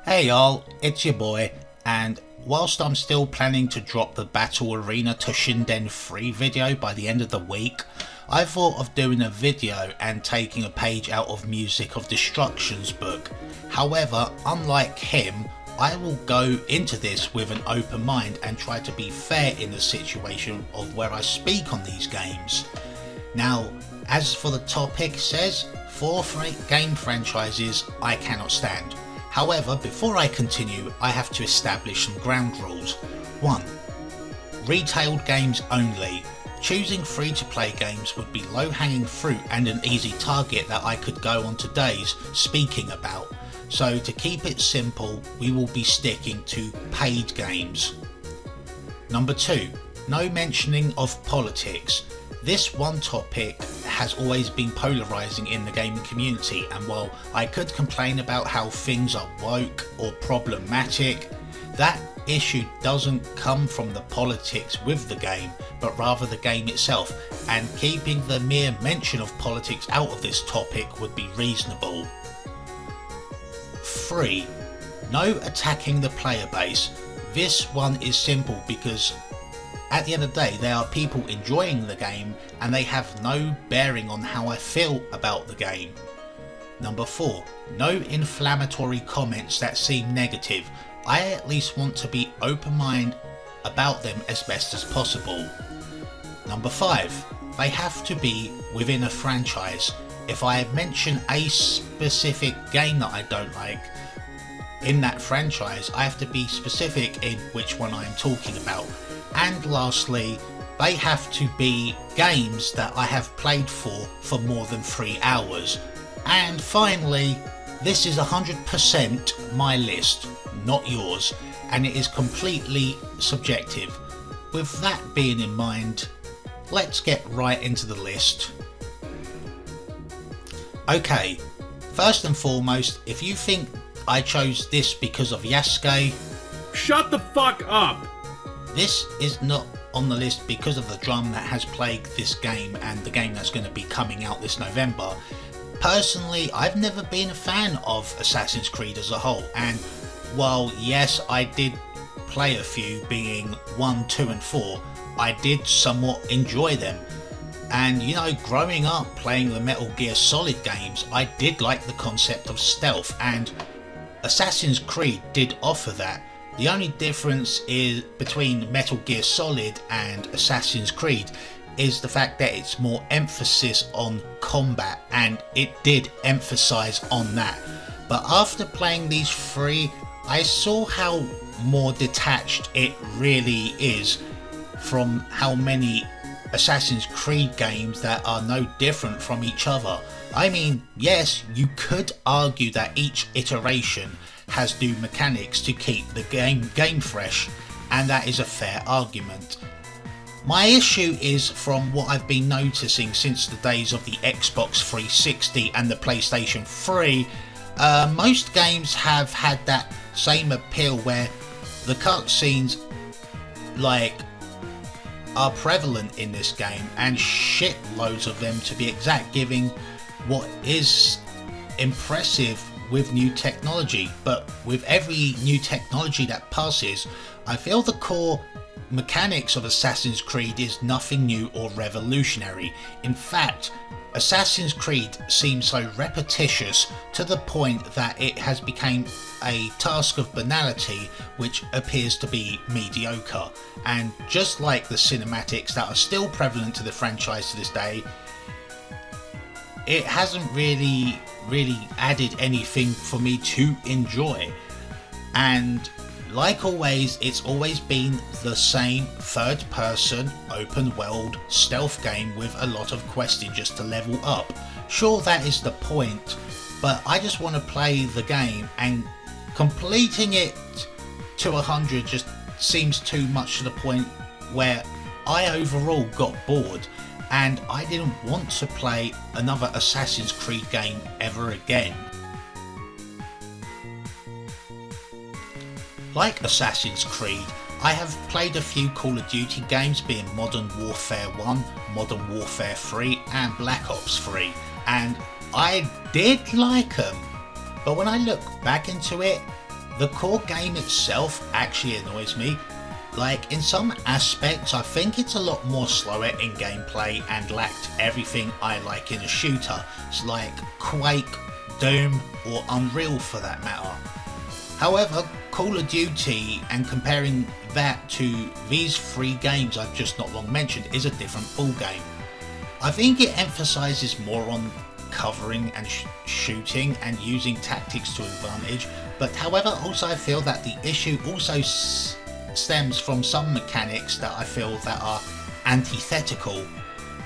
Hey y'all, it's your boy, and whilst I'm still planning to drop the Battle Arena Toshinden 3 video by the end of the week, I thought of doing a video and taking a page out of Music of Destruction's book. However, unlike him, I will go into this with an open mind and try to be fair in the situation of where I speak on these games. Now, as for the topic says, 4 game franchises I cannot stand. However, before I continue, I have to establish some ground rules. 1. Retailed games only. Choosing free-to-play games would be low-hanging fruit and an easy target that I could go on today's speaking about. So to keep it simple, we will be sticking to paid games. Number 2. No mentioning of politics. This one topic has always been polarising in the gaming community, and while I could complain about how things are woke or problematic, that issue doesn't come from the politics with the game, but rather the game itself, and keeping the mere mention of politics out of this topic would be reasonable. 3. No attacking the player base. This one is simple because at the end of the day, there are people enjoying the game and they have no bearing on how I feel about the game. Number 4. No inflammatory comments that seem negative. I at least want to be open-minded about them as best as possible. Number 5. They have to be within a franchise. If I mention a specific game that I don't like in that franchise, I have to be specific in which one I am talking about. And lastly, they have to be games that I have played for more than 3 hours. And finally, this is 100% my list, not yours, and it is completely subjective. With that being in mind, let's get right into the list. Okay, first and foremost, if you think I chose this because of Yasuke, shut the fuck up! This is not on the list because of the drum that has plagued this game and the game that's going to be coming out this November. Personally, I've never been a fan of Assassin's Creed as a whole, and while yes, I did play a few, being 1, 2 and 4, I did somewhat enjoy them. And you know, growing up playing the Metal Gear Solid games, I did like the concept of stealth, and Assassin's Creed did offer that. The only difference is between Metal Gear Solid and Assassin's Creed is the fact that it's more emphasis on combat, and it did emphasize on that. But after playing these 3, I saw how more detached it really is from how many Assassin's Creed games that are no different from each other. I mean, yes, you could argue that each iteration has new mechanics to keep the game fresh, and that is a fair argument. My issue is from what I've been noticing since the days of the Xbox 360 and the PlayStation 3, most games have had that same appeal where the cutscenes are prevalent in this game, and shitloads of them to be exact, giving what is impressive with new technology. But with every new technology that passes, I feel the core mechanics of Assassin's Creed is nothing new or revolutionary. In fact, Assassin's Creed seems so repetitious to the point that it has become a task of banality which appears to be mediocre. And just like the cinematics that are still prevalent to the franchise to this day, it hasn't really added anything for me to enjoy. And like always, it's always been the same third person open world stealth game with a lot of questing just to level up. Sure, that is the point, but I just want to play the game, and completing it to 100 just seems too much, to the point where I overall got bored and I didn't want to play another Assassin's Creed game ever again. Like Assassin's Creed, I have played a few Call of Duty games, being Modern Warfare 1, Modern Warfare 3 and Black Ops 3, and I did like them. But when I look back into it, The core game itself actually annoys me. Like, in some aspects I think it's a lot more slower in gameplay and lacked everything I like in a shooter. It's like Quake, Doom or Unreal for that matter. However, Call of Duty, and comparing that to these three games I've just not long mentioned, is a different ballgame. I think it emphasises more on covering and shooting and using tactics to advantage, but however also I feel that the issue also stems from some mechanics that I feel that are antithetical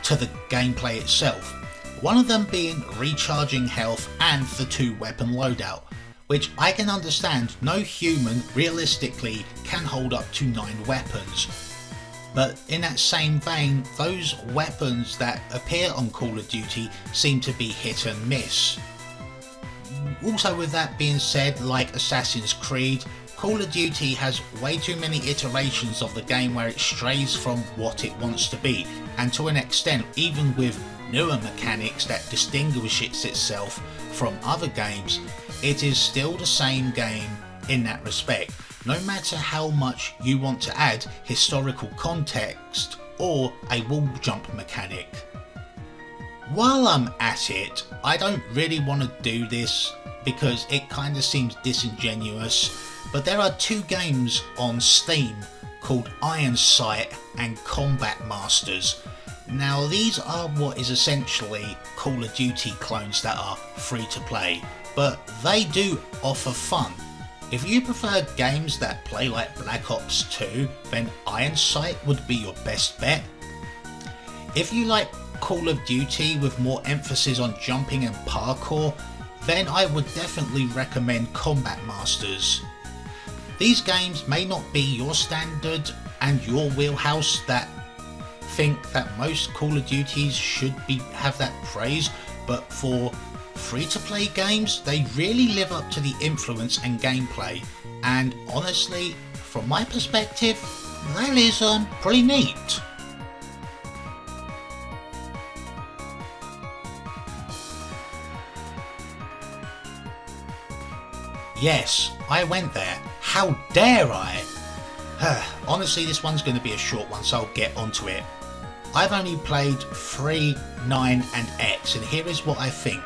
to the gameplay itself. One of them being recharging health and the 2-weapon loadout, which I can understand no human realistically can hold up to 9 weapons. But in that same vein, those weapons that appear on Call of Duty seem to be hit and miss. Also, with that being said, like Assassin's Creed, Call of Duty has way too many iterations of the game where it strays from what it wants to be, and to an extent even with newer mechanics that distinguishes itself from other games, it is still the same game in that respect, no matter how much you want to add historical context or a wall jump mechanic. While I'm at it, I don't really want to do this because it kind of seems disingenuous, but there are 2 games on Steam called Iron Sight and Combat Masters. Now these are what is essentially Call of Duty clones that are free to play, but they do offer fun. If you prefer games that play like Black Ops 2, then Iron Sight would be your best bet. If you like Call of Duty with more emphasis on jumping and parkour, then I would definitely recommend Combat Masters. These games may not be your standard and your wheelhouse that think that most Call of Duties should have that praise, but for free-to-play games they really live up to the influence and gameplay, and honestly from my perspective that is pretty neat. Yes, I went there. How dare I? Honestly, this one's going to be a short one, so I'll get onto it. I've only played 3, 9 and X, and here is what I think.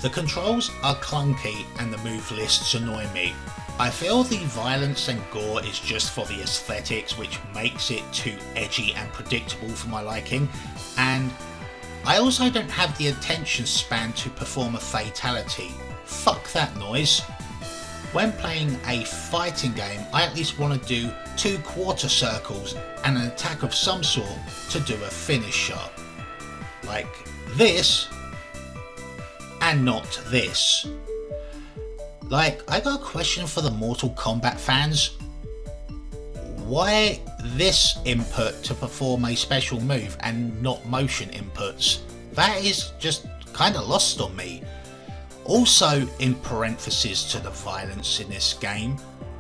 The controls are clunky and the move lists annoy me. I feel the violence and gore is just for the aesthetics, which makes it too edgy and predictable for my liking, and I also don't have the attention span to perform a fatality. Fuck that noise. When playing a fighting game, I at least want to do 2 quarter circles and an attack of some sort to do a finisher. Like this, and not this. Like, I got a question for the Mortal Kombat fans. Why this input to perform a special move and not motion inputs? That is just kinda lost on me. Also, in parentheses to the violence in this game,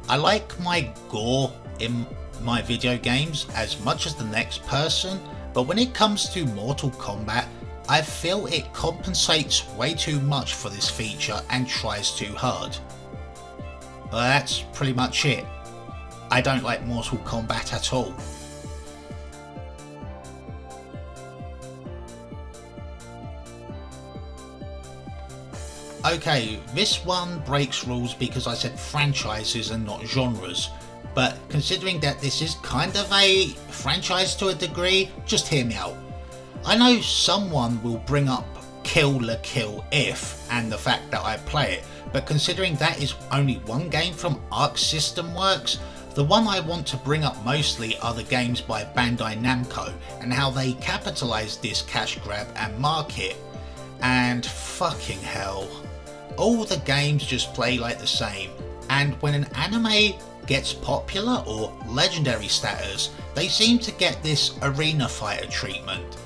I like my gore in my video games as much as the next person, but when it comes to Mortal Kombat, I feel it compensates way too much for this feature and tries too hard. But that's pretty much it. I don't like Mortal Kombat at all. Okay, this one breaks rules because I said franchises and not genres, but considering that this is kind of a franchise to a degree, just hear me out. I know someone will bring up Kill la Kill If and the fact that I play it, but considering that is only one game from Arc System Works, the one I want to bring up mostly are the games by Bandai Namco and how they capitalised this cash grab and market. And fucking hell, all the games just play like the same, and when an anime gets popular or legendary status, they seem to get this arena fighter treatment.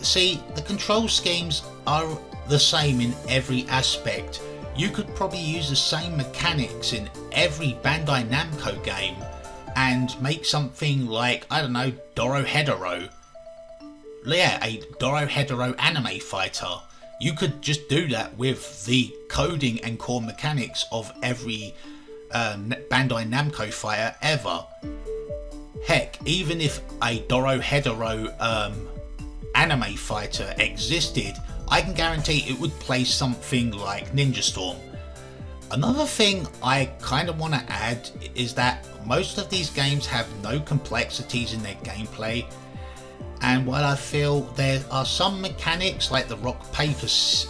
See, the control schemes are the same in every aspect. You could probably use the same mechanics in every Bandai Namco game and make something like, I don't know, Dorohedoro. Yeah, a Dorohedoro anime fighter. You could just do that with the coding and core mechanics of every Bandai Namco fighter ever. Heck, even if a Dorohedoro anime fighter existed, I can guarantee it would play something like Ninja Storm. Another thing I kind of want to add is that most of these games have no complexities in their gameplay, and while I feel there are some mechanics like the rock paper scissors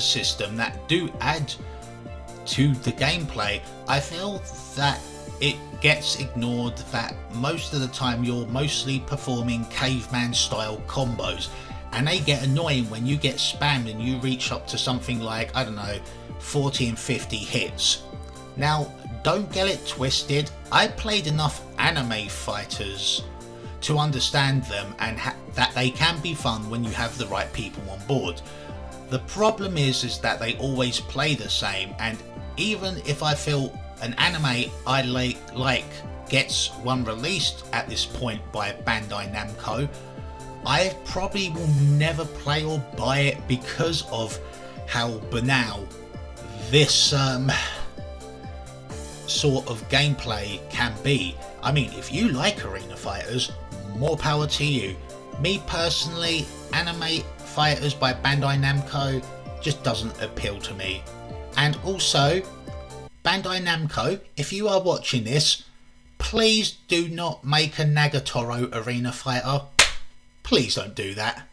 system that do add to the gameplay, I feel that it gets ignored that most of the time you're mostly performing caveman style combos, and they get annoying when you get spammed and you reach up to something like, I don't know, 40 and 50 hits. Now, don't get it twisted, I played enough anime fighters to understand them and that they can be fun when you have the right people on board. The problem is that they always play the same, and even if I feel an anime I like gets one released at this point by Bandai Namco, I probably will never play or buy it because of how banal this sort of gameplay can be. I mean, if you like arena fighters, more power to you. Me personally, anime fighters by Bandai Namco just doesn't appeal to me. And also, Bandai Namco, if you are watching this, please do not make a Nagatoro arena fighter. Please don't do that.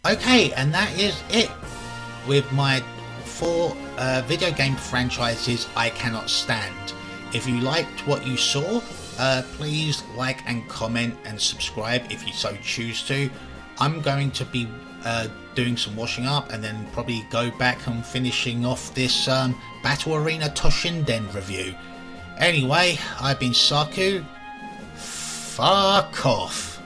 Okay, and that is it with my 4 video game franchises I cannot stand. If you liked what you saw, please like and comment and subscribe if you so choose to. I'm going to be doing some washing up and then probably go back and finishing off this Battle Arena Toshinden review. Anyway, I've been Saku. Fuck off.